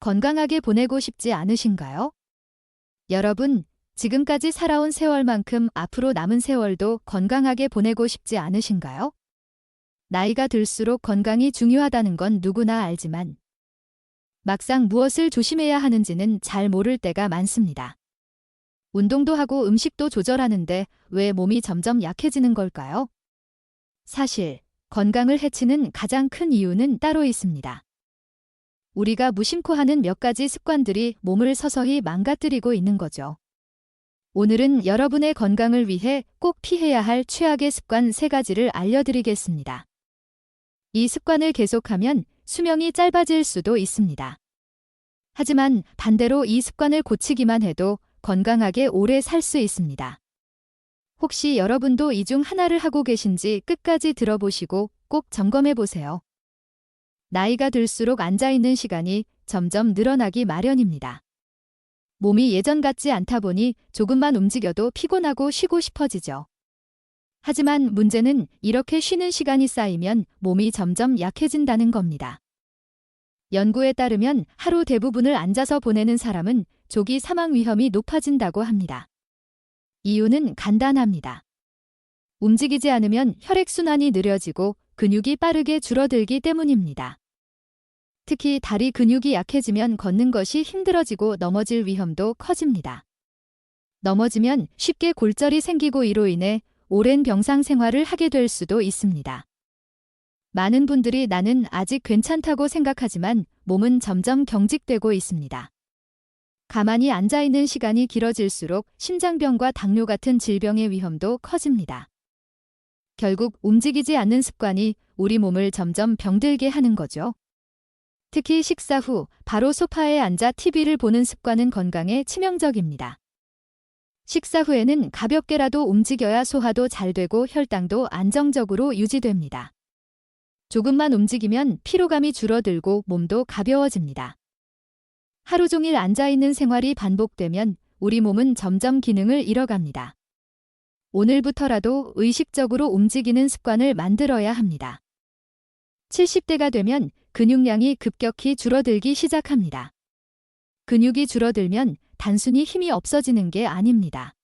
건강하게 보내고 싶지 않으신가요? 여러분, 지금까지 살아온 세월만큼 앞으로 남은 세월도 건강하게 보내고 싶지 않으신가요? 나이가 들수록 건강이 중요하다는 건 누구나 알지만 막상 무엇을 조심해야 하는지는 잘 모를 때가 많습니다. 운동도 하고 음식도 조절하는데 왜 몸이 점점 약해지는 걸까요? 사실 건강을 해치는 가장 큰 이유는 따로 있습니다. 우리가 무심코 하는 몇 가지 습관들이 몸을 서서히 망가뜨리고 있는 거죠. 오늘은 여러분의 건강을 위해 꼭 피해야 할 최악의 습관 3가지를 알려드리겠습니다. 이 습관을 계속하면 수명이 짧아질 수도 있습니다. 하지만 반대로 이 습관을 고치기만 해도 건강하게 오래 살 수 있습니다. 혹시 여러분도 이 중 하나를 하고 계신지 끝까지 들어보시고 꼭 점검해 보세요. 나이가 들수록 앉아있는 시간이 점점 늘어나기 마련입니다. 몸이 예전 같지 않다 보니 조금만 움직여도 피곤하고 쉬고 싶어지죠. 하지만 문제는 이렇게 쉬는 시간이 쌓이면 몸이 점점 약해진다는 겁니다. 연구에 따르면 하루 대부분을 앉아서 보내는 사람은 조기 사망 위험이 높아진다고 합니다. 이유는 간단합니다. 움직이지 않으면 혈액순환이 느려지고 근육이 빠르게 줄어들기 때문입니다. 특히 다리 근육이 약해지면 걷는 것이 힘들어지고 넘어질 위험도 커집니다. 넘어지면 쉽게 골절이 생기고 이로 인해 오랜 병상 생활을 하게 될 수도 있습니다. 많은 분들이 나는 아직 괜찮다고 생각하지만 몸은 점점 경직되고 있습니다. 가만히 앉아있는 시간이 길어질수록 심장병과 당뇨 같은 질병의 위험도 커집니다. 결국 움직이지 않는 습관이 우리 몸을 점점 병들게 하는 거죠. 특히 식사 후 바로 소파에 앉아 TV를 보는 습관은 건강에 치명적입니다. 식사 후에는 가볍게라도 움직여야 소화도 잘 되고 혈당도 안정적으로 유지됩니다. 조금만 움직이면 피로감이 줄어들고 몸도 가벼워집니다. 하루 종일 앉아있는 생활이 반복되면 우리 몸은 점점 기능을 잃어갑니다. 오늘부터라도 의식적으로 움직이는 습관을 만들어야 합니다. 70대가 되면 근육량이 급격히 줄어들기 시작합니다. 근육이 줄어들면 단순히 힘이 없어지는 게 아닙니다.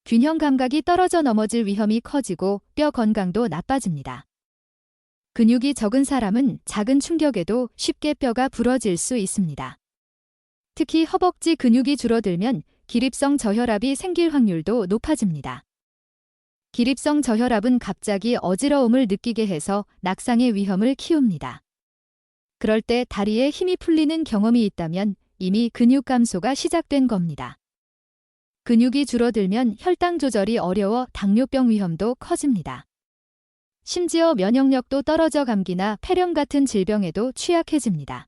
균형 감각이 떨어져 넘어질 위험이 커지고 뼈 건강도 나빠집니다. 근육이 적은 사람은 작은 충격에도 쉽게 뼈가 부러질 수 있습니다. 특히 허벅지 근육이 줄어들면 기립성 저혈압이 생길 확률도 높아집니다. 기립성 저혈압은 갑자기 어지러움을 느끼게 해서 낙상의 위험을 키웁니다. 그럴 때 다리에 힘이 풀리는 경험이 있다면 이미 근육 감소가 시작된 겁니다. 근육이 줄어들면 혈당 조절이 어려워 당뇨병 위험도 커집니다. 심지어 면역력도 떨어져 감기나 폐렴 같은 질병에도 취약해집니다.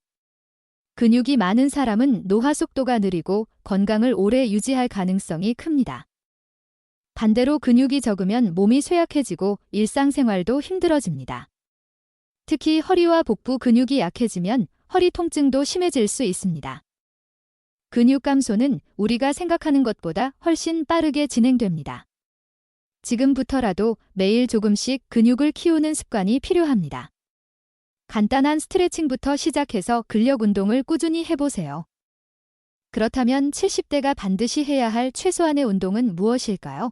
근육이 많은 사람은 노화 속도가 느리고 건강을 오래 유지할 가능성이 큽니다. 반대로 근육이 적으면 몸이 쇠약해지고 일상생활도 힘들어집니다. 특히 허리와 복부 근육이 약해지면 허리 통증도 심해질 수 있습니다. 근육 감소는 우리가 생각하는 것보다 훨씬 빠르게 진행됩니다. 지금부터라도 매일 조금씩 근육을 키우는 습관이 필요합니다. 간단한 스트레칭부터 시작해서 근력 운동을 꾸준히 해보세요. 그렇다면 70대가 반드시 해야 할 최소한의 운동은 무엇일까요?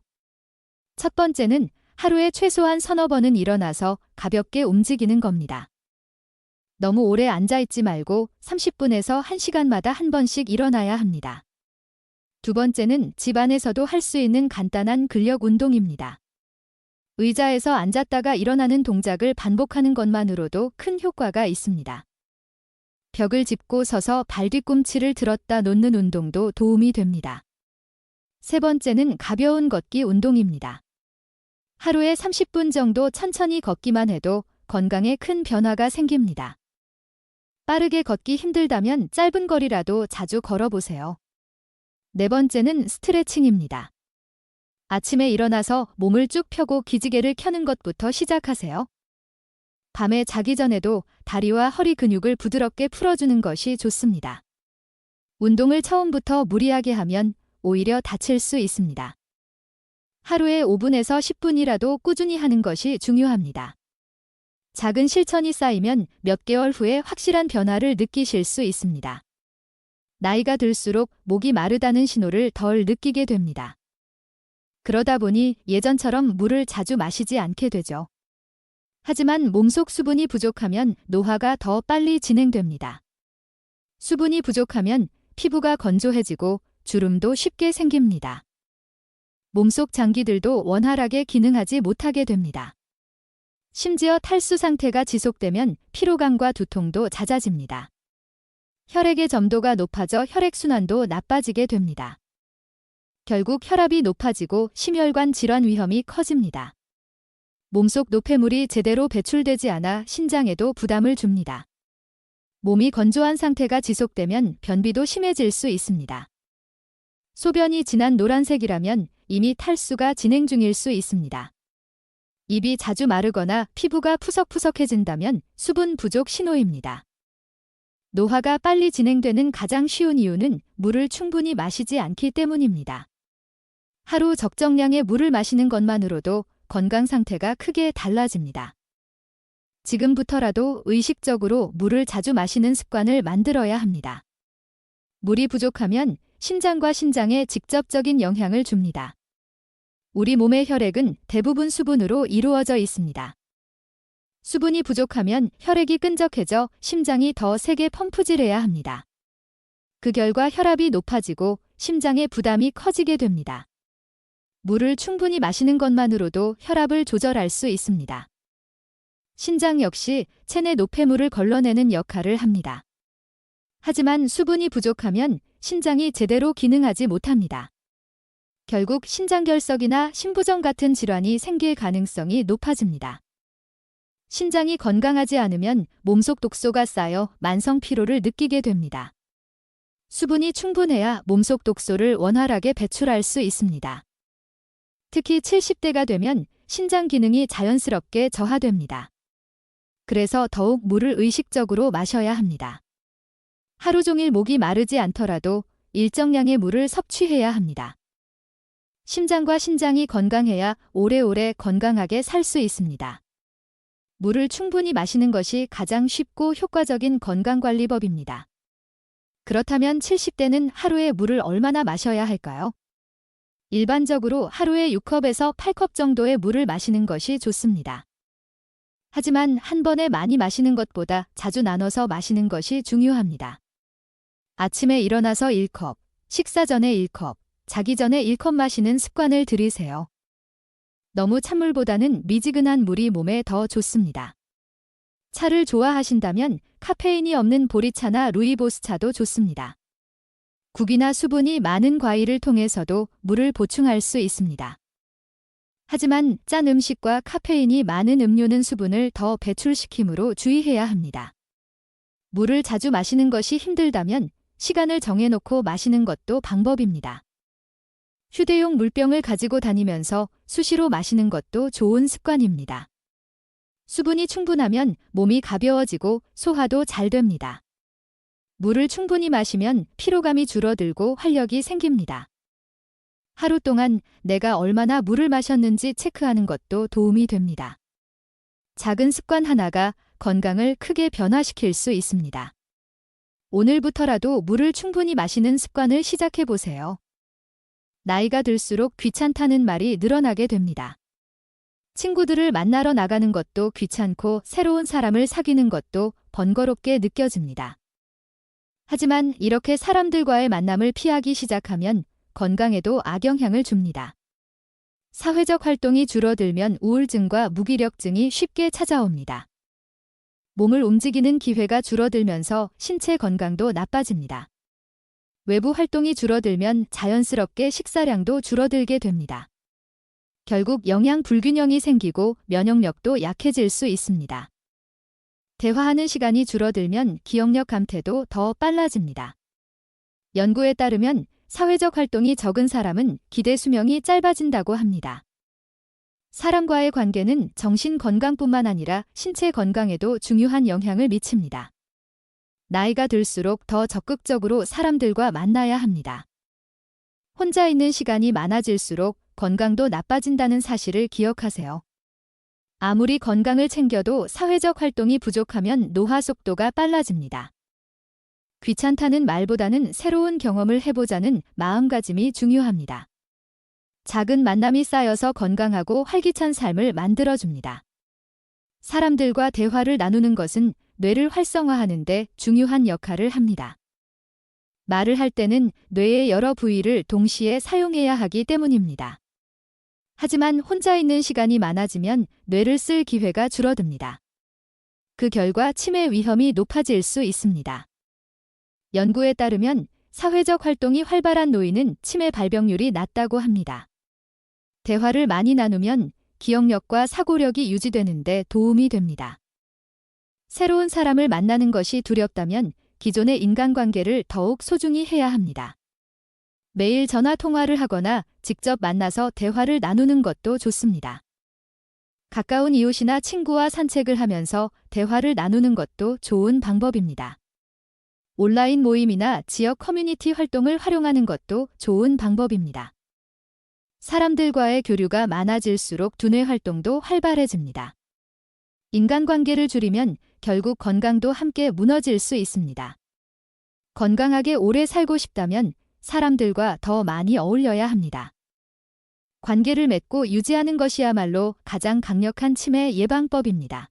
첫 번째는 하루에 최소한 서너 번은 일어나서 가볍게 움직이는 겁니다. 너무 오래 앉아있지 말고 30분에서 1시간마다 한 번씩 일어나야 합니다. 두 번째는 집 안에서도 할 수 있는 간단한 근력 운동입니다. 의자에서 앉았다가 일어나는 동작을 반복하는 것만으로도 큰 효과가 있습니다. 벽을 짚고 서서 발 뒤꿈치를 들었다 놓는 운동도 도움이 됩니다. 세 번째는 가벼운 걷기 운동입니다. 하루에 30분 정도 천천히 걷기만 해도 건강에 큰 변화가 생깁니다. 빠르게 걷기 힘들다면 짧은 거리라도 자주 걸어보세요. 네 번째는 스트레칭입니다. 아침에 일어나서 몸을 쭉 펴고 기지개를 켜는 것부터 시작하세요. 밤에 자기 전에도 다리와 허리 근육을 부드럽게 풀어주는 것이 좋습니다. 운동을 처음부터 무리하게 하면 오히려 다칠 수 있습니다. 하루에 5분에서 10분이라도 꾸준히 하는 것이 중요합니다. 작은 실천이 쌓이면 몇 개월 후에 확실한 변화를 느끼실 수 있습니다. 나이가 들수록 목이 마르다는 신호를 덜 느끼게 됩니다. 그러다 보니 예전처럼 물을 자주 마시지 않게 되죠. 하지만 몸속 수분이 부족하면 노화가 더 빨리 진행됩니다. 수분이 부족하면 피부가 건조해지고 주름도 쉽게 생깁니다. 몸속 장기들도 원활하게 기능하지 못하게 됩니다. 심지어 탈수 상태가 지속되면 피로감과 두통도 잦아집니다. 혈액의 점도가 높아져 혈액순환도 나빠지게 됩니다. 결국 혈압이 높아지고 심혈관 질환 위험이 커집니다. 몸속 노폐물이 제대로 배출되지 않아 신장에도 부담을 줍니다. 몸이 건조한 상태가 지속되면 변비도 심해질 수 있습니다. 소변이 진한 노란색이라면 이미 탈수가 진행 중일 수 있습니다. 입이 자주 마르거나 피부가 푸석푸석해진다면 수분 부족 신호입니다. 노화가 빨리 진행되는 가장 쉬운 이유는 물을 충분히 마시지 않기 때문입니다. 하루 적정량의 물을 마시는 것만으로도 건강 상태가 크게 달라집니다. 지금부터라도 의식적으로 물을 자주 마시는 습관을 만들어야 합니다. 물이 부족하면 신장과 신장에 직접적인 영향을 줍니다. 우리 몸의 혈액은 대부분 수분으로 이루어져 있습니다. 수분이 부족하면 혈액이 끈적해져 심장이 더 세게 펌프질해야 합니다. 그 결과 혈압이 높아지고 심장의 부담이 커지게 됩니다. 물을 충분히 마시는 것만으로도 혈압을 조절할 수 있습니다. 신장 역시 체내 노폐물을 걸러내는 역할을 합니다. 하지만 수분이 부족하면 신장이 제대로 기능하지 못합니다. 결국 신장결석이나 심부전 같은 질환이 생길 가능성이 높아집니다. 신장이 건강하지 않으면 몸속 독소가 쌓여 만성 피로를 느끼게 됩니다. 수분이 충분해야 몸속 독소를 원활하게 배출할 수 있습니다. 특히 70대가 되면 신장 기능이 자연스럽게 저하됩니다. 그래서 더욱 물을 의식적으로 마셔야 합니다. 하루 종일 목이 마르지 않더라도 일정량의 물을 섭취해야 합니다. 심장과 신장이 건강해야 오래오래 건강하게 살 수 있습니다. 물을 충분히 마시는 것이 가장 쉽고 효과적인 건강관리법입니다. 그렇다면 70대는 하루에 물을 얼마나 마셔야 할까요? 일반적으로 하루에 6컵에서 8컵 정도의 물을 마시는 것이 좋습니다. 하지만 한 번에 많이 마시는 것보다 자주 나눠서 마시는 것이 중요합니다. 아침에 일어나서 1컵, 식사 전에 1컵, 자기 전에 1컵 마시는 습관을 들이세요. 너무 찬물보다는 미지근한 물이 몸에 더 좋습니다. 차를 좋아하신다면 카페인이 없는 보리차나 루이보스차도 좋습니다. 국이나 수분이 많은 과일을 통해서도 물을 보충할 수 있습니다. 하지만 짠 음식과 카페인이 많은 음료는 수분을 더 배출시키므로 주의해야 합니다. 물을 자주 마시는 것이 힘들다면 시간을 정해놓고 마시는 것도 방법입니다. 휴대용 물병을 가지고 다니면서 수시로 마시는 것도 좋은 습관입니다. 수분이 충분하면 몸이 가벼워지고 소화도 잘 됩니다. 물을 충분히 마시면 피로감이 줄어들고 활력이 생깁니다. 하루 동안 내가 얼마나 물을 마셨는지 체크하는 것도 도움이 됩니다. 작은 습관 하나가 건강을 크게 변화시킬 수 있습니다. 오늘부터라도 물을 충분히 마시는 습관을 시작해 보세요. 나이가 들수록 귀찮다는 말이 늘어나게 됩니다. 친구들을 만나러 나가는 것도 귀찮고 새로운 사람을 사귀는 것도 번거롭게 느껴집니다. 하지만 이렇게 사람들과의 만남을 피하기 시작하면 건강에도 악영향을 줍니다. 사회적 활동이 줄어들면 우울증과 무기력증이 쉽게 찾아옵니다. 몸을 움직이는 기회가 줄어들면서 신체 건강도 나빠집니다. 외부 활동이 줄어들면 자연스럽게 식사량도 줄어들게 됩니다. 결국 영양 불균형이 생기고 면역력도 약해질 수 있습니다. 대화하는 시간이 줄어들면 기억력 감퇴도 더 빨라집니다. 연구에 따르면 사회적 활동이 적은 사람은 기대 수명이 짧아진다고 합니다. 사람과의 관계는 정신 건강뿐만 아니라 신체 건강에도 중요한 영향을 미칩니다. 나이가 들수록 더 적극적으로 사람들과 만나야 합니다. 혼자 있는 시간이 많아질수록 건강도 나빠진다는 사실을 기억하세요. 아무리 건강을 챙겨도 사회적 활동이 부족하면 노화 속도가 빨라집니다. 귀찮다는 말보다는 새로운 경험을 해보자는 마음가짐이 중요합니다. 작은 만남이 쌓여서 건강하고 활기찬 삶을 만들어줍니다. 사람들과 대화를 나누는 것은 뇌를 활성화하는 데 중요한 역할을 합니다. 말을 할 때는 뇌의 여러 부위를 동시에 사용해야 하기 때문입니다. 하지만 혼자 있는 시간이 많아지면 뇌를 쓸 기회가 줄어듭니다. 그 결과 치매 위험이 높아질 수 있습니다. 연구에 따르면 사회적 활동이 활발한 노인은 치매 발병률이 낮다고 합니다. 대화를 많이 나누면 기억력과 사고력이 유지되는 데 도움이 됩니다. 새로운 사람을 만나는 것이 두렵다면 기존의 인간관계를 더욱 소중히 해야 합니다. 매일 전화 통화를 하거나 직접 만나서 대화를 나누는 것도 좋습니다. 가까운 이웃이나 친구와 산책을 하면서 대화를 나누는 것도 좋은 방법입니다. 온라인 모임이나 지역 커뮤니티 활동을 활용하는 것도 좋은 방법입니다. 사람들과의 교류가 많아질수록 두뇌 활동도 활발해집니다. 인간관계를 줄이면 결국 건강도 함께 무너질 수 있습니다. 건강하게 오래 살고 싶다면 사람들과 더 많이 어울려야 합니다. 관계를 맺고 유지하는 것이야말로 가장 강력한 치매 예방법입니다.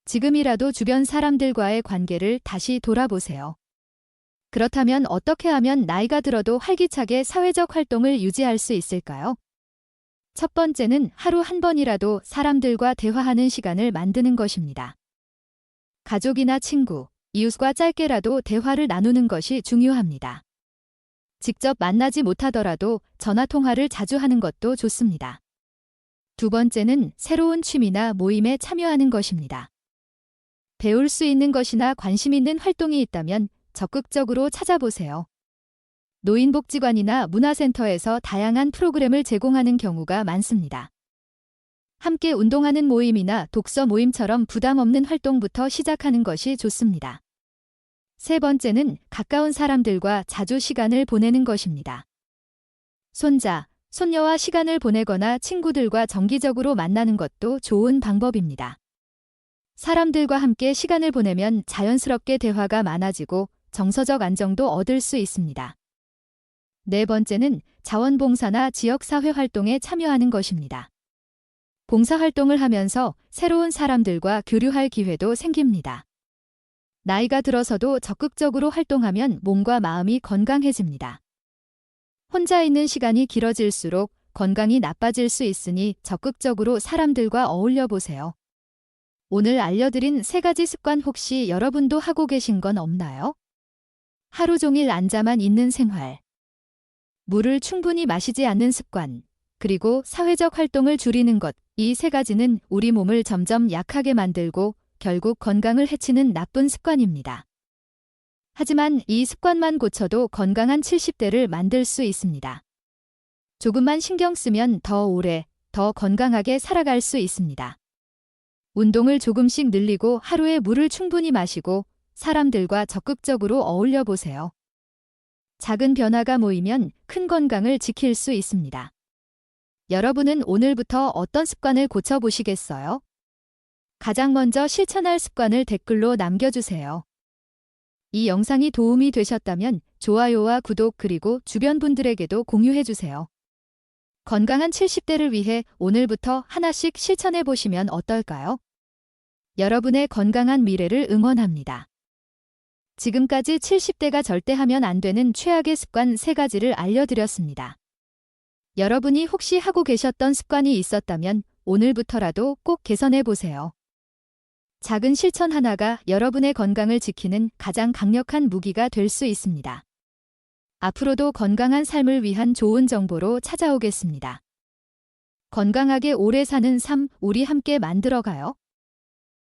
지금이라도 주변 사람들과의 관계를 다시 돌아보세요. 그렇다면 어떻게 하면 나이가 들어도 활기차게 사회적 활동을 유지할 수 있을까요? 첫 번째는 하루 한 번이라도 사람들과 대화하는 시간을 만드는 것입니다. 가족이나 친구, 이웃과 짧게라도 대화를 나누는 것이 중요합니다. 직접 만나지 못하더라도 전화통화를 자주 하는 것도 좋습니다. 두 번째는 새로운 취미나 모임에 참여하는 것입니다. 배울 수 있는 것이나 관심 있는 활동이 있다면 적극적으로 찾아보세요. 노인복지관이나 문화센터에서 다양한 프로그램을 제공하는 경우가 많습니다. 함께 운동하는 모임이나 독서 모임처럼 부담 없는 활동부터 시작하는 것이 좋습니다. 세 번째는 가까운 사람들과 자주 시간을 보내는 것입니다. 손자, 손녀와 시간을 보내거나 친구들과 정기적으로 만나는 것도 좋은 방법입니다. 사람들과 함께 시간을 보내면 자연스럽게 대화가 많아지고 정서적 안정도 얻을 수 있습니다. 네 번째는 자원봉사나 지역사회 활동에 참여하는 것입니다. 봉사활동을 하면서 새로운 사람들과 교류할 기회도 생깁니다. 나이가 들어서도 적극적으로 활동하면 몸과 마음이 건강해집니다. 혼자 있는 시간이 길어질수록 건강이 나빠질 수 있으니 적극적으로 사람들과 어울려 보세요. 오늘 알려드린 3가지 습관 혹시 여러분도 하고 계신 건 없나요? 하루 종일 앉아만 있는 생활, 물을 충분히 마시지 않는 습관, 그리고 사회적 활동을 줄이는 것, 이 3가지는 우리 몸을 점점 약하게 만들고 결국 건강을 해치는 나쁜 습관입니다. 하지만 이 습관만 고쳐도 건강한 70대를 만들 수 있습니다. 조금만 신경 쓰면 더 오래, 더 건강하게 살아갈 수 있습니다. 운동을 조금씩 늘리고 하루에 물을 충분히 마시고 사람들과 적극적으로 어울려 보세요. 작은 변화가 모이면 큰 건강을 지킬 수 있습니다. 여러분은 오늘부터 어떤 습관을 고쳐보시겠어요? 가장 먼저 실천할 습관을 댓글로 남겨주세요. 이 영상이 도움이 되셨다면 좋아요와 구독 그리고 주변 분들에게도 공유해주세요. 건강한 70대를 위해 오늘부터 하나씩 실천해 보시면 어떨까요? 여러분의 건강한 미래를 응원합니다. 지금까지 70대가 절대 하면 안 되는 최악의 습관 3가지를 알려드렸습니다. 여러분이 혹시 하고 계셨던 습관이 있었다면 오늘부터라도 꼭 개선해 보세요. 작은 실천 하나가 여러분의 건강을 지키는 가장 강력한 무기가 될 수 있습니다. 앞으로도 건강한 삶을 위한 좋은 정보로 찾아오겠습니다. 건강하게 오래 사는 삶, 우리 함께 만들어가요.